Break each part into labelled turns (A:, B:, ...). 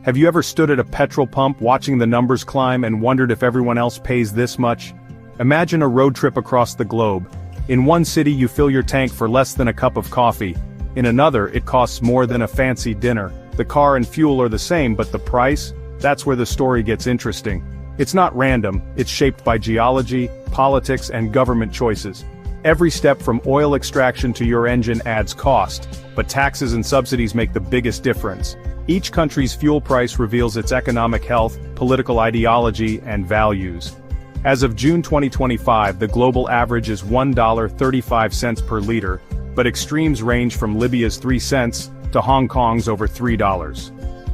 A: Have you ever stood at a petrol pump watching the numbers climb and wondered if everyone else pays this much? Imagine a road trip across the globe. In one city you fill your tank for less than a cup of coffee. In another it costs more than a fancy dinner. The car and fuel are the same, but the price? That's where the story gets interesting. It's not random, it's shaped by geology, politics, and government choices. Every step from oil extraction to your engine adds cost, but taxes and subsidies make the biggest difference. Each country's fuel price reveals its economic health, political ideology, and values. As of June 2025, the global average is $1.35 per liter, but extremes range from Libya's 3 cents to Hong Kong's over $3.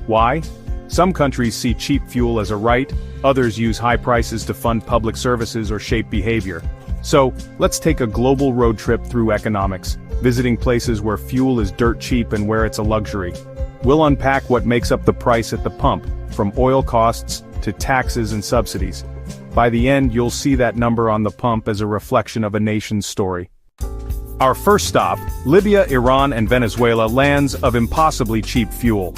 A: Why? Some countries see cheap fuel as a right, others use high prices to fund public services or shape behavior. So, let's take a global road trip through economics, visiting places where fuel is dirt cheap and where it's a luxury. We'll unpack what makes up the price at the pump, from oil costs to taxes and subsidies. By the end, you'll see that number on the pump as a reflection of a nation's story. Our first stop, Libya, Iran, and Venezuela, lands of impossibly cheap fuel.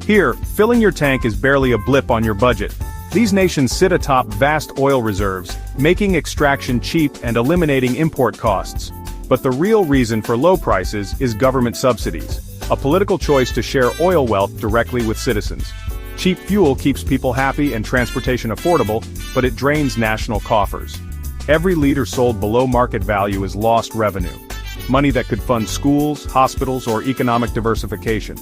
A: Here, filling your tank is barely a blip on your budget. These nations sit atop vast oil reserves, making extraction cheap and eliminating import costs. But the real reason for low prices is government subsidies, a political choice to share oil wealth directly with citizens. Cheap fuel keeps people happy and transportation affordable, but it drains national coffers. Every liter sold below market value is lost revenue. Money that could fund schools, hospitals, or economic diversification.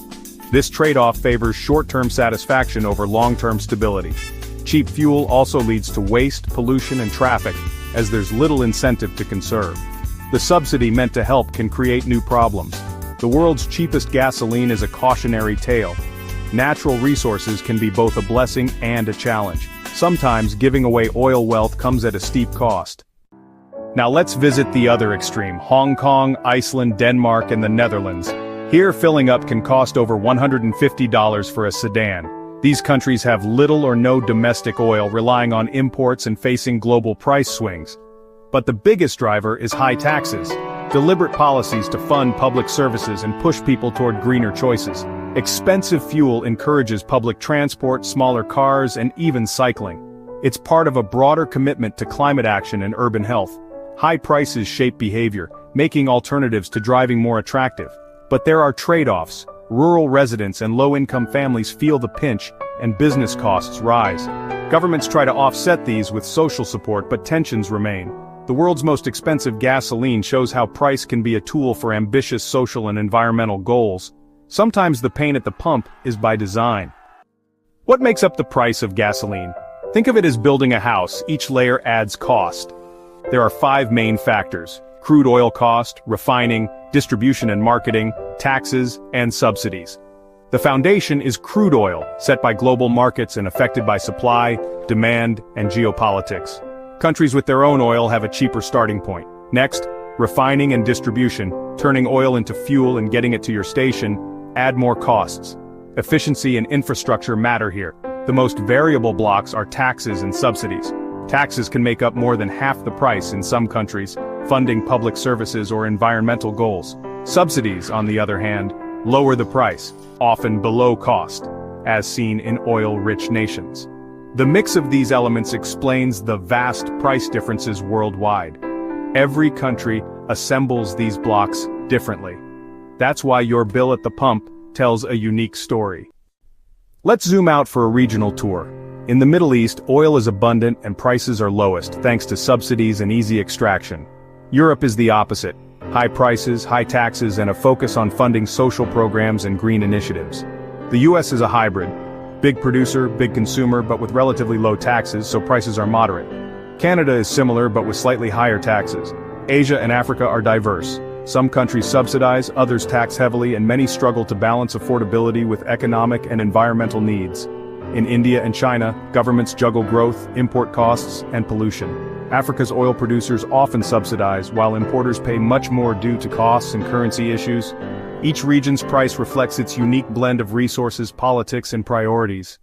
A: This trade-off favors short-term satisfaction over long-term stability. Cheap fuel also leads to waste, pollution, and traffic, as there's little incentive to conserve. The subsidy meant to help can create new problems. The world's cheapest gasoline is a cautionary tale. Natural resources can be both a blessing and a challenge. Sometimes giving away oil wealth comes at a steep cost. Now let's visit the other extreme, Hong Kong, Iceland, Denmark, and the Netherlands. Here filling up can cost over $150 for a sedan. These countries have little or no domestic oil, relying on imports and facing global price swings. But the biggest driver is high taxes. Deliberate policies to fund public services and push people toward greener choices. Expensive fuel encourages public transport, smaller cars, and even cycling. It's part of a broader commitment to climate action and urban health. High prices shape behavior, making alternatives to driving more attractive. But there are trade-offs. Rural residents and low-income families feel the pinch, and business costs rise. Governments try to offset these with social support, but tensions remain. The world's most expensive gasoline shows how price can be a tool for ambitious social and environmental goals. Sometimes the pain at the pump is by design. What makes up the price of gasoline? Think of it as building a house. Each layer adds cost. There are 5 main factors: crude oil cost, refining, distribution and marketing, taxes, and subsidies. The foundation is crude oil, set by global markets and affected by supply, demand, and geopolitics. Countries with their own oil have a cheaper starting point. Next, refining and distribution, turning oil into fuel and getting it to your station, add more costs. Efficiency and infrastructure matter here. The most variable blocks are taxes and subsidies. Taxes can make up more than half the price in some countries, funding public services or environmental goals. Subsidies, on the other hand, lower the price, often below cost, as seen in oil-rich nations. The mix of these elements explains the vast price differences worldwide. Every country assembles these blocks differently. That's why your bill at the pump tells a unique story. Let's zoom out for a regional tour. In the Middle East, oil is abundant and prices are lowest thanks to subsidies and easy extraction. Europe is the opposite. High prices, high taxes, and a focus on funding social programs and green initiatives. The US is a hybrid. Big producer, big consumer, but with relatively low taxes, so prices are moderate. Canada is similar, but with slightly higher taxes. Asia and Africa are diverse. Some countries subsidize, others tax heavily, and many struggle to balance affordability with economic and environmental needs. In India and China, governments juggle growth, import costs, and pollution. Africa's oil producers often subsidize, while importers pay much more due to costs and currency issues. Each region's price reflects its unique blend of resources, politics, and priorities.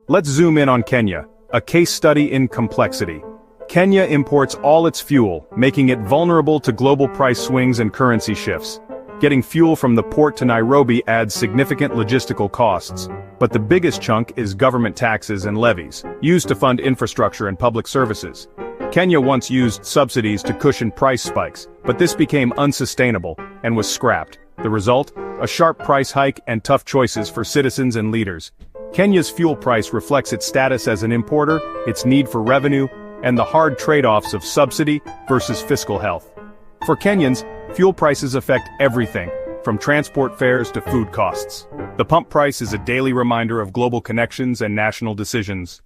A: Let's zoom in on Kenya, a case study in complexity. Kenya imports all its fuel, making it vulnerable to global price swings and currency shifts. Getting fuel from the port to Nairobi adds significant logistical costs, but the biggest chunk is government taxes and levies, used to fund infrastructure and public services. Kenya once used subsidies to cushion price spikes, but this became unsustainable and was scrapped. The result? A sharp price hike and tough choices for citizens and leaders. Kenya's fuel price reflects its status as an importer, its need for revenue, and the hard trade-offs of subsidy versus fiscal health. For Kenyans, fuel prices affect everything, from transport fares to food costs. The pump price is a daily reminder of global connections and national decisions.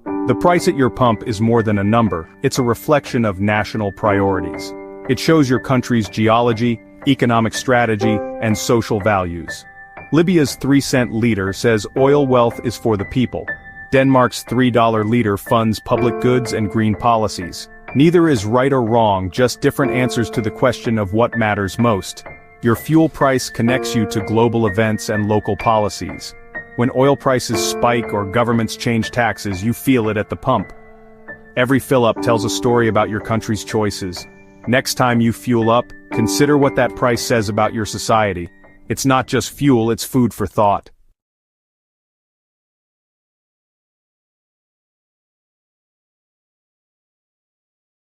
A: The price at your pump is more than a number, it's a reflection of national priorities. It shows your country's geology, economic strategy, and social values. Libya's 3-cent liter says oil wealth is for the people. Denmark's $3 liter funds public goods and green policies. Neither is right or wrong, just different answers to the question of what matters most. Your fuel price connects you to global events and local policies. When oil prices spike or governments change taxes, you feel it at the pump. Every fill-up tells a story about your country's choices. Next time you fuel up, consider what that price says about your society. It's not just fuel, it's food for thought.